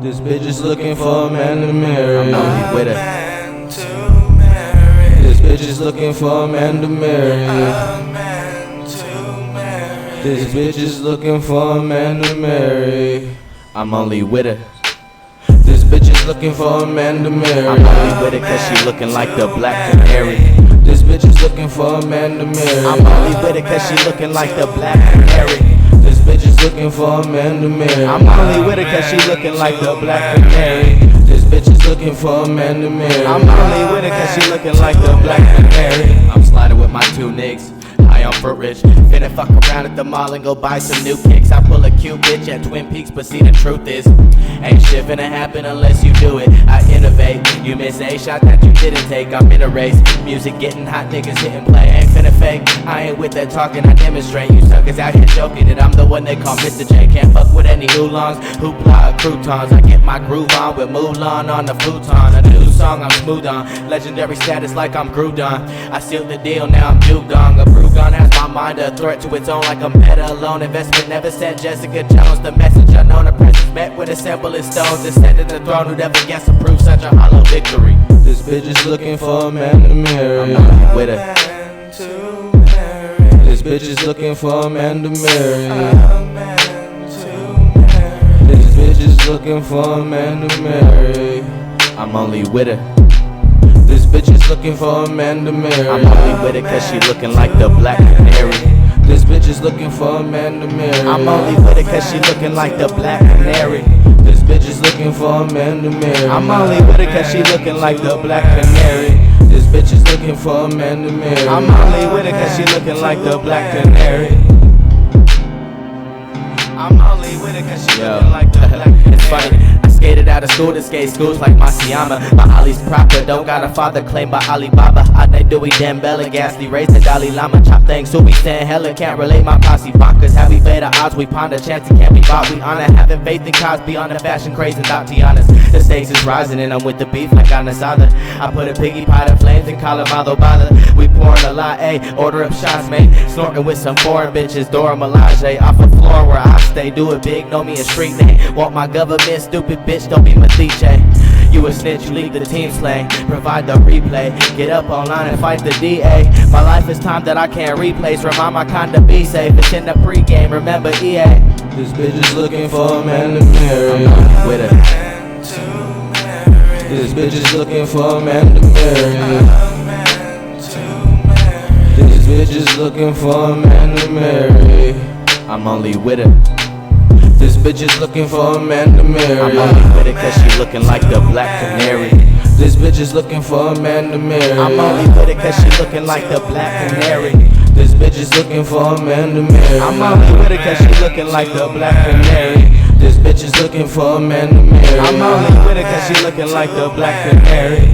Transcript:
This bitch is looking for a man to marry. I'm only with her. This bitch is looking for a man to marry. This bitch is looking for a man to marry. I'm only with her. This bitch is looking for a man to marry. I'm only with her cause she looking like the black canary. This bitch is looking for a man to marry. I'm only with her cause she looking like the black canary. This bitch is looking for a man to marry. I'm only with her cause she looking like the black canary. This bitch is looking for a man to marry. I'm only with her cause she looking like the black canary. I'm sliding with my two niggas, high on fruit rich. Finna fuck around at the mall and go buy some new kicks. I pull a cute bitch at Twin Peaks, but see the truth is, ain't shit finna happen unless you do it. I innovate, you miss a shot that you didn't take. I'm in a race, music getting hot, niggas hitting play. Ain't finna fake, I ain't with that talking, I demonstrate. You suckers out here joking that I'm the one they call Mr. J. Can't fuck with any oolongs, hoopla, croutons. I get my groove on with Mulan on the futon. A new song I'm smooth on, legendary status like I'm Groudon. I sealed the deal, now I'm dugong. A Brugon has my mind a threat to its own like a meta alone. Investment never said Jessica Jones. The message unknown, a presence met with a symbol in stones. Descended the throne, who never guessed to prove such a hollow victory. This bitch is looking for a man to marry. I'm only with her. This bitch is looking for a man to marry. This bitch is looking for a man to marry. I'm only with her. This bitch is looking for a man to marry. I'm only with her cause she looking like the black canary. This bitch is looking for a man to marry. I'm only with her cause she looking like the black canary. This bitch is looking for a man to marry. I'm only with her cause she looking like the black canary. This bitch is looking for a man to marry. I'm only with her cause she looking like the black canary. I'm only with her cause she looking like the black canary. It's funny, I skated out of school to skate schools like Masayama. My Ali's proper, don't got a father claimed by Alibaba. I they Dewey Dembele, Gasly, raised the Dalai Lama. Chop things so we stand hella, can't relate my posse bonkers. How we play the odds, we ponder, chance it can't be bought. We honor having faith in Cosby on the fashion craze and Tatiana's. The stakes is rising and I'm with the beef like Anasada. I put a piggy pot of flames in Colorado bother. We pouring a lot, ayy, order up shots, mate. Snorting with some foreign bitches, Dora Milaje. Off the floor where I stay, do it big, know me a street name. Want my government, stupid bitch, don't be Mathiche. You a snitch, you lead the team slang. Provide the replay, get up online and fight the DA. My life is time that I can't replace. Remind my kind to be safe, it's in the pregame, remember EA. This bitch is looking for a man to marry. I'm only with her. This bitch is looking for a man to marry. This bitch is looking for a man to marry. I'm only with her. This bitch is looking for a man to marry. I'm only with her cause she looking like the black canary. This bitch is looking for a man to marry. I'm only with her cause she looking like the black canary. This bitch is looking for a man to marry. I'm only with her cause she looking like the black canary. This bitch is looking for a man to marry. I'm only with her cause she looking like the black canary.